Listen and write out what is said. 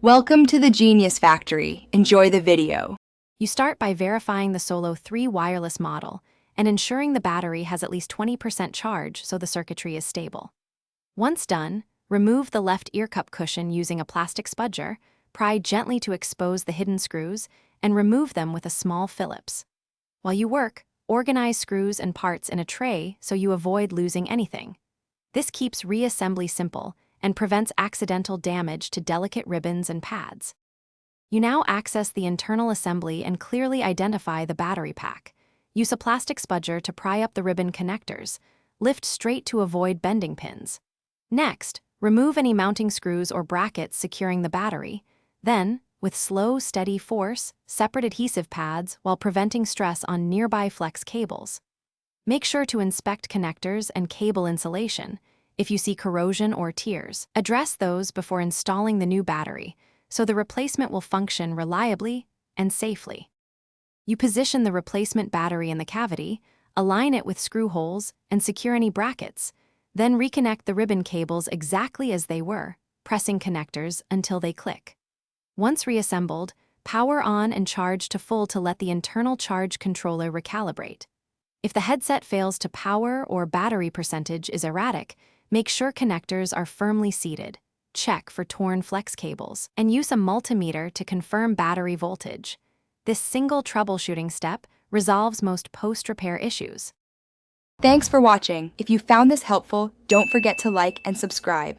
Welcome to the Genius Factory. Enjoy the video. You start by verifying the Solo 3 wireless model and ensuring the battery has at least 20% charge so the circuitry is stable. Once done, remove the left ear cup cushion using a plastic spudger, pry gently to expose the hidden screws, and remove them with a small Phillips. While you work, organize screws and parts in a tray so you avoid losing anything. This keeps reassembly simple and prevents accidental damage to delicate ribbons and pads. You now access the internal assembly and clearly identify the battery pack. Use a plastic spudger to pry up the ribbon connectors. Lift straight to avoid bending pins. Next, remove any mounting screws or brackets securing the battery. Then, with slow, steady force, separate adhesive pads while preventing stress on nearby flex cables. Make sure to inspect connectors and cable insulation. If you see corrosion or tears, address those before installing the new battery, so the replacement will function reliably and safely. You position the replacement battery in the cavity, align it with screw holes, and secure any brackets. Then reconnect the ribbon cables exactly as they were, pressing connectors until they click. Once reassembled, power on and charge to full to let the internal charge controller recalibrate. If the headset fails to power or battery percentage is erratic, make sure connectors are firmly seated. Check for torn flex cables, and use a multimeter to confirm battery voltage. This single troubleshooting step resolves most post-repair issues. Thanks for watching. If you found this helpful, don't forget to like and subscribe.